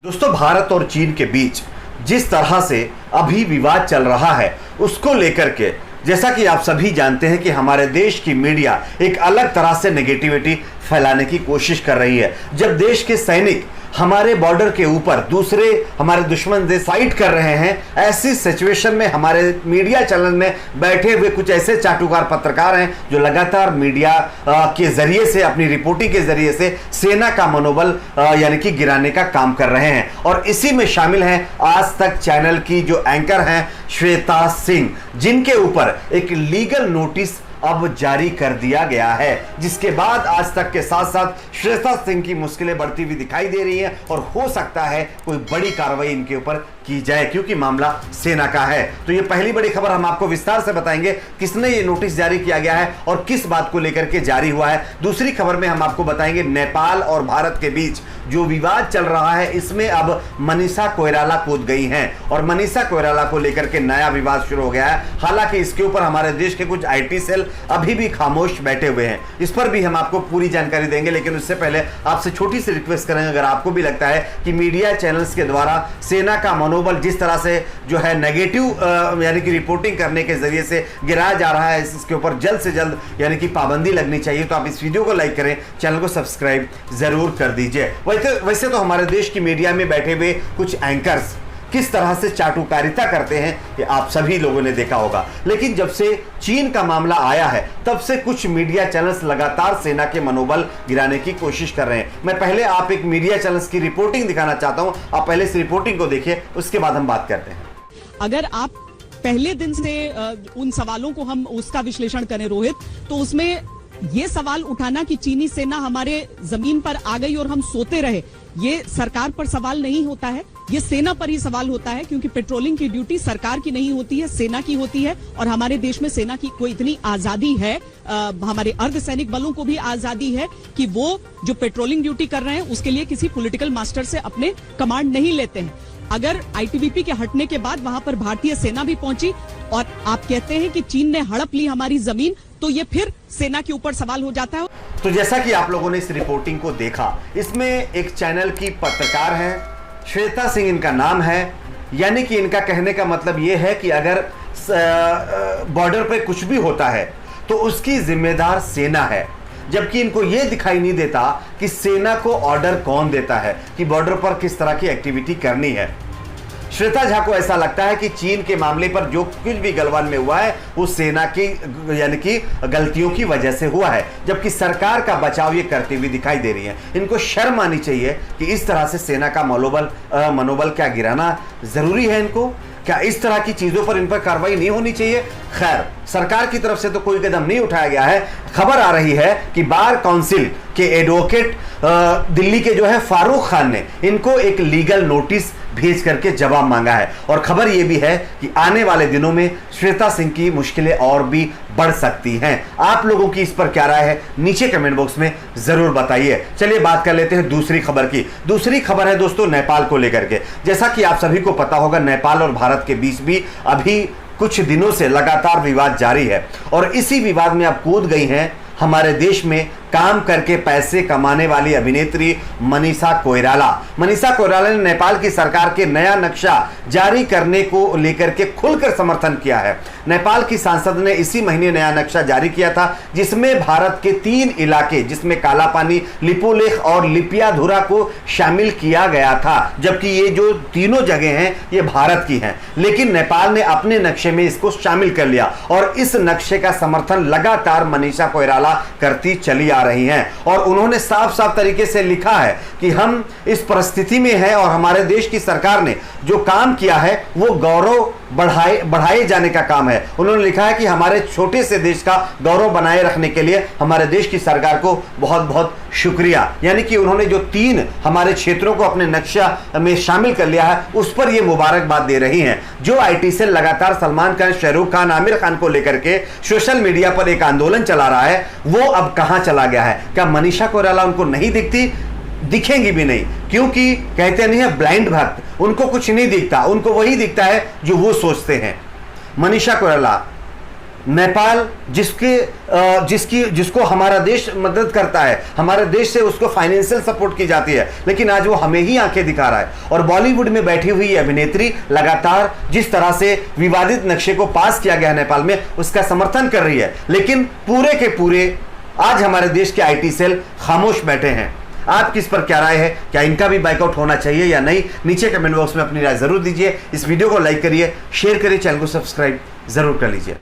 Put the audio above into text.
दोस्तों, भारत और चीन के बीच जिस तरह से अभी विवाद चल रहा है उसको लेकर के जैसा कि आप सभी जानते हैं कि हमारे देश की मीडिया एक अलग तरह से नेगेटिविटी फैलाने की कोशिश कर रही है। जब देश के सैनिक हमारे बॉर्डर के ऊपर दूसरे हमारे दुश्मन से फाइट कर रहे हैं, ऐसी सिचुएशन में हमारे मीडिया चैनल में बैठे हुए कुछ ऐसे चाटुकार पत्रकार हैं जो लगातार मीडिया के जरिए से, अपनी रिपोर्टिंग के जरिए से सेना का मनोबल यानी कि गिराने का काम कर रहे हैं। और इसी में शामिल हैं आज तक चैनल की जो एंकर हैं श्वेता सिंह, जिनके ऊपर एक लीगल नोटिस अब जारी कर दिया गया है, जिसके बाद आज तक के साथ साथ श्वेता सिंह की मुश्किलें बढ़ती हुई दिखाई दे रही हैं और हो सकता है कोई बड़ी कार्रवाई इनके ऊपर की जाए, क्योंकि मामला सेना का है। तो ये पहली बड़ी खबर हम आपको विस्तार से बताएंगे, किसने ये नोटिस जारी किया गया है और किस बात को लेकर के जारी हुआ है। दूसरी खबर में हम आपको बताएंगे नेपाल और भारत के बीच जो विवाद चल रहा है, इसमें अब मनीषा कोइराला कूद गई हैं और मनीषा कोइराला को लेकर के नया विवाद शुरू हो गया है। हालांकि इसके ऊपर हमारे देश के कुछ आईटी सेल अभी भी खामोश बैठे हुए हैं, इस पर भी हम आपको पूरी जानकारी देंगे। लेकिन उससे पहले आपसे छोटी सी रिक्वेस्ट करेंगे, अगर आपको भी लगता है कि मीडिया चैनल्स के द्वारा सेना का मनोबल जिस तरह से जो है नेगेटिव यानी कि रिपोर्टिंग करने के जरिए से गिराया जा रहा है, इसके ऊपर जल्द से जल्द यानी कि पाबंदी लगनी चाहिए। तो आप इस वीडियो को लाइक करें, चैनल को सब्सक्राइब जरूर कर दीजिए। वैसे तो हमारे देश की मीडिया में बैठे हुए कुछ एंकर्स किस तरह से चाटुकारिता करते हैं ये आप सभी लोगों ने देखा होगा, लेकिन जब से चीन का मामला आया है तब से कुछ मीडिया चैनल्स लगातार सेना के मनोबल गिराने की कोशिश कर रहे हैं। मैं पहले आप एक मीडिया चैनल्स की रिपोर्टिंग दिखाना चाहता हूं, आप पहले इस रिपोर्टिंग को देखिए, उसके बाद हम बात करते हैं। अगर आप पहले दिन से उन सवालों को हम उसका विश्लेषण करें रोहित, तो उसमें ये सवाल उठाना कि चीनी सेना हमारे जमीन पर आ गई और हम सोते रहे, ये सरकार पर सवाल नहीं होता है, ये सेना पर ही सवाल होता है। क्योंकि पेट्रोलिंग की ड्यूटी सरकार की नहीं होती है, सेना की होती है। और हमारे देश में सेना की कोई इतनी आजादी है, हमारे अर्धसैनिक बलों को भी आजादी है कि वो जो पेट्रोलिंग ड्यूटी कर रहे हैं उसके लिए किसी पॉलिटिकल मास्टर से अपने कमांड नहीं लेते हैं। अगर आईटीबीपी के हटने के बाद वहां पर भारतीय सेना भी पहुंची और आप कहते हैं कि चीन ने हड़प ली हमारी जमीन, तो ये फिर सेना के ऊपर सवाल हो जाता है। तो जैसा कि आप लोगों ने इस रिपोर्टिंग को देखा, इसमें एक चैनल की पत्रकार हैं, श्वेता सिंह इनका नाम है। यानी कि इनका कहने का मतलब यह है कि अगर बॉर्डर पे कुछ भी होता है तो उसकी जिम्मेदार सेना है, जबकि इनको यह दिखाई नहीं देता कि सेना को ऑर्डर कौन देता है कि बॉर्डर पर किस तरह की एक्टिविटी करनी है। श्वेता झा को ऐसा लगता है कि चीन के मामले पर जो कुछ भी गलवान में हुआ है वो सेना की यानी कि गलतियों की वजह से हुआ है, जबकि सरकार का बचाव ये करती हुई दिखाई दे रही है। इनको शर्म आनी चाहिए कि इस तरह से सेना का मनोबल क्या गिराना जरूरी है इनको? क्या इस तरह की चीजों पर इन पर कार्रवाई नहीं होनी चाहिए? खैर, सरकार की तरफ से तो कोई कदम नहीं उठाया गया है। खबर आ रही है कि बार काउंसिल के एडवोकेट दिल्ली के जो है फारूक खान ने इनको एक लीगल नोटिस भेज करके जवाब मांगा है। और खबर यह भी है कि आने वाले दिनों में श्वेता सिंह की मुश्किलें और भी बढ़ सकती हैं। आप लोगों की इस पर क्या राय है, नीचे कमेंट बॉक्स में जरूर बताइए। चलिए बात कर लेते हैं दूसरी खबर की। दूसरी खबर है दोस्तों नेपाल को लेकर के। जैसा कि आप सभी को पता होगा, नेपाल और भारत के बीच भी अभी कुछ दिनों से लगातार विवाद जारी है और इसी विवाद में अब कूद गई हैं हमारे देश में काम करके पैसे कमाने वाली अभिनेत्री मनीषा कोइराला। मनीषा कोइराला ने नेपाल की सरकार के नया नक्शा जारी करने को लेकर के खुलकर समर्थन किया है। नेपाल की सांसद ने इसी महीने नया नक्शा जारी किया था, जिसमें भारत के 3 इलाके, जिसमें कालापानी, लिपुलेख और लिपियाधुरा को शामिल किया गया था, जबकि ये जो तीनों जगह हैं ये भारत की हैं। लेकिन नेपाल ने अपने नक्शे में इसको शामिल कर लिया और इस नक्शे का समर्थन लगातार मनीषा कोइराला करती चली आ रही हैं। और उन्होंने साफ साफ तरीके से लिखा है कि हम इस परिस्थिति में हैं और हमारे देश की सरकार ने जो काम किया है वो गौरव बढ़ाए जाने का काम है। उन्होंने लिखा है कि हमारे छोटे से देश का गौरव बनाए रखने के लिए हमारे देश की सरकार को बहुत बहुत शुक्रिया। यानी कि उन्होंने जो 3 हमारे क्षेत्रों को अपने नक्शा में शामिल कर लिया है उस पर ये मुबारकबाद दे रही हैं। जो आईटी सेल लगातार सलमान खान, शाहरुख खान, आमिर खान को लेकर के सोशल मीडिया पर एक आंदोलन चला रहा है, वो अब कहां चला गया है? क्या मनीषा कोइराला उनको नहीं दिखती? दिखेंगी भी नहीं, क्योंकि कहते नहीं है ब्लाइंड भक्त, उनको कुछ नहीं दिखता, उनको वही दिखता है जो वो सोचते हैं। मनीषा कोइराला नेपाल जिसको हमारा देश मदद करता है, हमारे देश से उसको फाइनेंशियल सपोर्ट की जाती है, लेकिन आज वो हमें ही आंखें दिखा रहा है। और बॉलीवुड में बैठी हुई अभिनेत्री लगातार जिस तरह से विवादित नक्शे को पास किया गया नेपाल में, उसका समर्थन कर रही है, लेकिन पूरे के पूरे आज हमारे देश के आईटी सेल खामोश बैठे हैं। आपकी इस पर क्या राय है? क्या इनका भी बाइकआउट होना चाहिए या नहीं? नीचे कमेंट बॉक्स में अपनी राय जरूर दीजिए। इस वीडियो को लाइक करिए, शेयर करिए, चैनल को सब्सक्राइब जरूर कर लीजिए।